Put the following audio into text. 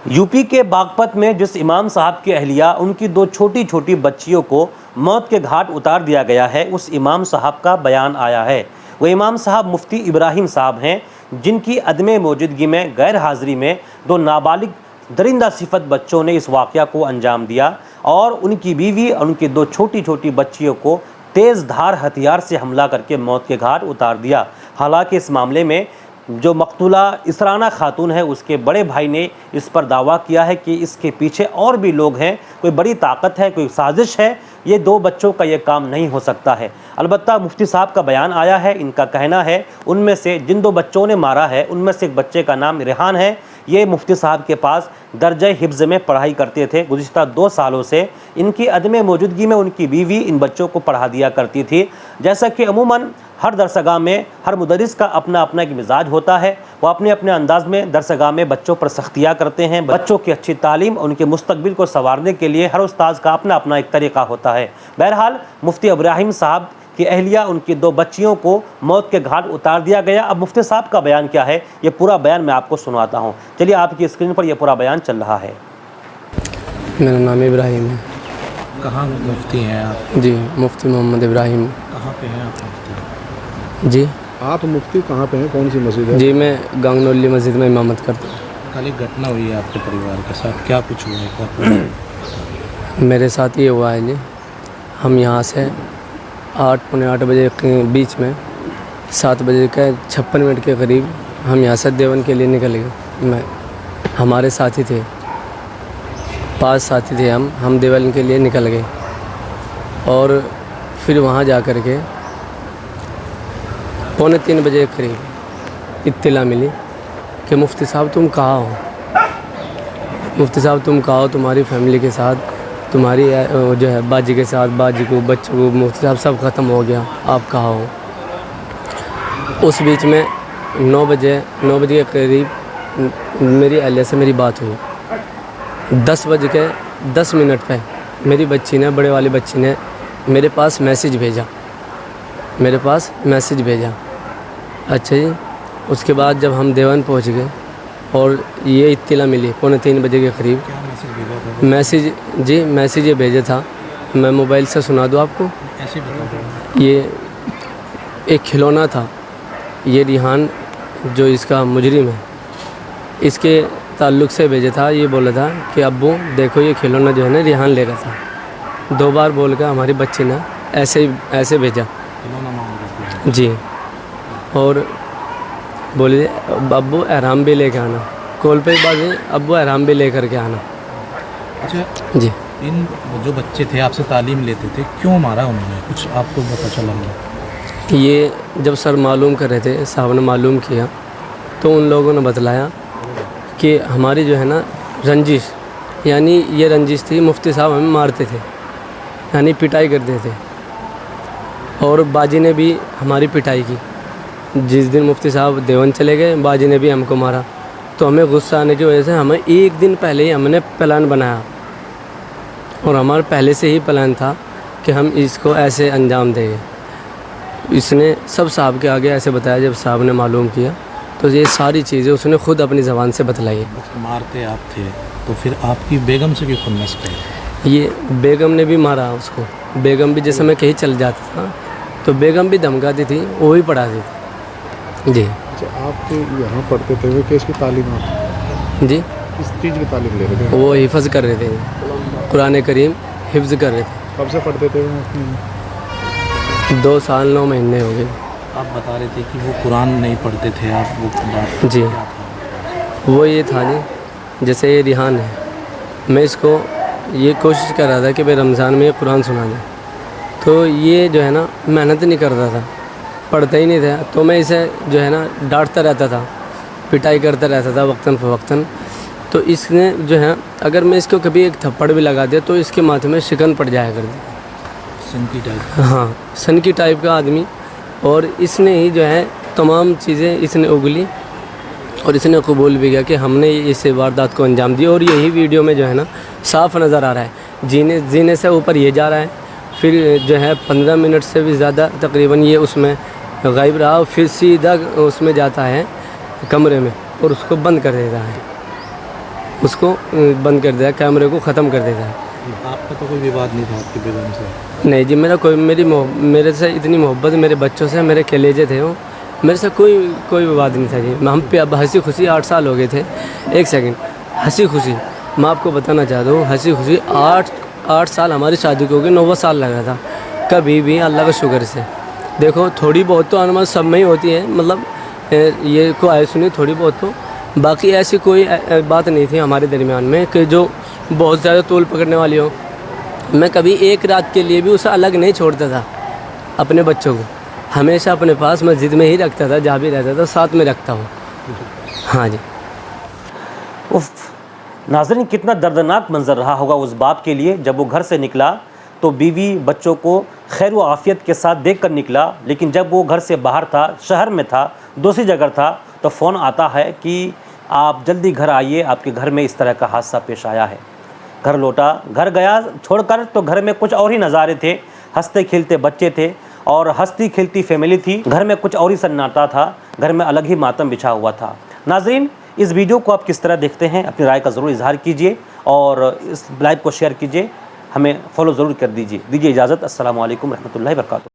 UP के बागपत में जिस इमाम साहब की अहलिया उनकी दो छोटी छोटी बच्चियों को मौत के घाट उतार दिया गया है, उस इमाम साहब का बयान आया है। वो इमाम साहब मुफ्ती इब्राहिम साहब हैं, जिनकी अदम मौजूदगी में गैर हाज़िरी में दो नाबालिग दरिंदा सिफत बच्चों ने इस वाक़या को अंजाम दिया और उनकी बीवी और उनकी दो छोटी छोटी बच्चियों को तेज़ धार हथियार से हमला करके मौत के घाट उतार दिया। हालांकि इस मामले में जो मकतूला इसराना खातून है, उसके बड़े भाई ने इस पर दावा किया है कि इसके पीछे और भी लोग हैं, कोई बड़ी ताकत है, कोई साजिश है, ये दो बच्चों का ये काम नहीं हो सकता है। अलबत्ता मुफ्ती साहब का बयान आया है, इनका कहना है उनमें से जिन दो बच्चों ने मारा है उनमें से एक बच्चे का नाम रेहान है। ये मुफ्ती साहब के पास दर्जे हिफ्ज़ में पढ़ाई करते थे। गुज़िश्ता 2 सालों से इनकी अदम मौजूदगी में उनकी बीवी इन बच्चों को पढ़ा दिया करती थी। जैसा कि अमूमन हर दरसगाह में हर मुदरिस का अपना अपना एक मिजाज होता है, वो अपने अपने अंदाज में दरसगाह में बच्चों पर सख्तियाँ करते हैं। बच्चों की अच्छी तालीम और उनके मुस्तकबिल को संवारने के लिए हर उस्ताद का अपना अपना एक तरीक़ा होता है। बहरहाल मुफ्ती इब्राहिम साहब की अहलिया उनकी दो बच्चियों को मौत के घाट उतार दिया गया। अब मुफ्ती साहब का बयान क्या है, ये पूरा बयान मैं आपको सुनाता हूँ। चलिए, आपकी स्क्रीन पर यह पूरा बयान चल रहा है। मेरा नाम इब्राहिम है। कहाँ मुफ्ती हैं आप? जी, मुफ्ती मोहम्मद इब्राहिम। कहाँ पे हैं आप मुफ्ती? जी, आप मुफ्ती कहाँ पे हैं, कौन सी मस्जिद है? जी, मैं गांगनौली मस्जिद में इमामत करता हूँ। कल एक घटना हुई है आपके परिवार के साथ, क्या कुछ हुआ है? मेरे साथ ये हुआ है जी, हम यहाँ से 8 पौने 8 बजे के बीच में 7 बजे का 56 मिनट के करीब हम यहाँ से देवन के लिए निकल गए। हमारे साथी थे, 5 साथी थे हम देवन के लिए निकल गए और फिर वहाँ जा कर के पौने 3 बजे के करीब इत्तला मिली कि मुफ्ती साहब तुम कहाँ हो, मुफ्ती साहब तुम कहाँ हो, तुम्हारी फैमिली के साथ, तुम्हारी जो है बाजी के साथ, बाजी को, बच्चों को, मुफ्ती साहब सब ख़त्म हो गया, आप कहाँ हो। उस बीच में 9 बजे के करीब मेरी अहलिया से मेरी बात हुई। 10 बज के 10 मिनट पे मेरी बच्ची ने, बड़े वाली बच्ची ने मेरे पास मैसेज भेजा। अच्छा जी, उसके बाद जब हम देवन पहुंच गए और ये इत्तला मिली पौने 3 बजे के करीब। क्या मैसेज भेजा था? मैसेज ये भेजा था, मैं मोबाइल से सुना दूँ आपको। ऐसे बताओ। ये एक खिलौना था, ये रिहान जो इसका मुजरिम है, इसके ताल्लुक़ से भेजा था। ये बोला था कि अब्बू देखो ये खिलौना जो है ना रिहान ले रहा था। 2 बार बोल कर हमारी बच्ची ने ऐसे भेजा जी, और बोले अब्बू एहराम भी लेके आना। कॉल पे बात है, अब्बू एहराम भी ले करके आना। अच्छा जी, इन जो बच्चे थे आपसे तालीम लेते थे, क्यों मारा उन्होंने, कुछ आपको पता चला होगा? ये जब सर मालूम कर रहे थे, साहब ने मालूम किया तो उन लोगों ने बतलाया कि हमारी जो है ना रंजिश, यानी ये रंजिश थी, मुफ्ती साहब हमें मारते थे, यानी पिटाई करते थे और बाजी ने भी हमारी पिटाई की। जिस दिन मुफ्ती साहब देवन चले गए, बाजी ने भी हमको मारा। तो हमें गुस्सा आने की वजह से हमें 1 दिन पहले ही हमने प्लान बनाया और हमारा पहले से ही प्लान था कि हम इसको ऐसे अंजाम देंगे। इसने सब साहब के आगे ऐसे बताया। जब साहब ने मालूम किया तो ये सारी चीज़ें उसने ख़ुद अपनी ज़बान से बतलाई। मारते आप थे तो फिर आपकी बेगम से भी खुन्नस पे? ये बेगम ने भी मारा उसको। बेगम भी जैसे मैं कहीं चल जाता था तो बेगम भी धमकाती थी, वो ही पढ़ाती थी जी। अच्छा, आप यहाँ पढ़ते थे, वो किस की तालीम आप जी, किस चीज़ की तालीम ले रहे थे? वो हिफ़्ज़ कर रहे थे, कुरान करीम हिफ़्ज़ कर रहे थे। कब से पढ़ते थे वो? 2 साल 9 महीने हो गए। आप बता रहे थे कि वो कुरान नहीं पढ़ते थे, आप वो बात जी, क्या था? वो ये था जी, जैसे ये रिहान है, मैं इसको ये कोशिश कर रहा था कि भाई रमज़ान में ये कुरान सुना दें, तो ये जो है ना मेहनत नहीं करता था, पढ़ता ही नहीं था। तो मैं इसे जो है ना डांटता रहता था, पिटाई करता रहता था वक्तन फ़वक्तन। तो इसने जो है, अगर मैं इसको कभी एक थप्पड़ भी लगा दिया तो इसके माथे में शिकन पड़ जाया कर दी। सन की टाइप? हाँ, सन की टाइप का आदमी। और इसने ही जो है तमाम चीज़ें इसने उगली और इसने कबूल भी किया कि हमने इस वारदात को अंजाम दिया। और यही वीडियो में जो है ना साफ़ नज़र आ रहा है, जीने से ऊपर ये जा रहा है, फिर जो है 15 मिनट से भी ज़्यादा तकरीबन ये उसमें गायब रहा, फिर सीधा उसमें जाता है कमरे में और उसको बंद कर देता है। उसको बंद कर दिया, कैमरे को ख़त्म कर दिया। आपका तो कोई विवाद नहीं था आपकी बेगम से? नहीं जी, मेरे से इतनी मोहब्बत, मेरे बच्चों से, मेरे कलेजे थे वो, मेरे से कोई विवाद नहीं था जी। हम पे अब हंसी खुशी 8 साल हो गए थे। एक सेकंड, हंसी खुशी मैं आपको बताना चाहता हूँ, हंसी खुशी 8 साल हमारी शादी को हो गई, 9वां साल लगा था। कभी भी अल्लाह का शुक्र से देखो, थोड़ी बहुत तो अनमत सब में ही होती है, मतलब ये को आए सुनी थोड़ी बहुत तो, बाकी ऐसी कोई बात नहीं थी हमारे दरमियान में कि जो बहुत ज़्यादा तूल पकड़ने वाली हो। मैं कभी एक रात के लिए भी उसे अलग नहीं छोड़ता था। अपने बच्चों को हमेशा अपने पास मस्जिद में ही रखता था, जहाँ भी रहता था साथ में रखता हूँ। हाँ जी। उफ, नाज़रीन, कितना दर्दनाक मंजर रहा होगा उस बाप के लिए जब वो घर से निकला तो बीवी बच्चों को खैर व आफियत के साथ देख कर निकला, लेकिन जब वो घर से बाहर था, शहर में था, दूसरी जगह था, तो फ़ोन आता है कि आप जल्दी घर आइए, आपके घर में इस तरह का हादसा पेश आया है। घर लौटा, घर गया छोड़कर तो घर में कुछ और ही नज़ारे थे। हंसते खेलते बच्चे थे और हंसती खेलती फैमिली थी। घर में कुछ और ही सन्नाटा था, घर में अलग ही मातम बिछा हुआ था। नाज़रीन, इस वीडियो को आप किस तरह देखते हैं, अपनी राय का ज़रूर इजहार कीजिए और इस लाइव को शेयर कीजिए, हमें फॉलो ज़रूर कर दीजिए। इजाज़त। अस्सलामु अलैकुम रहमतुल्लाहि व बरकातुहू।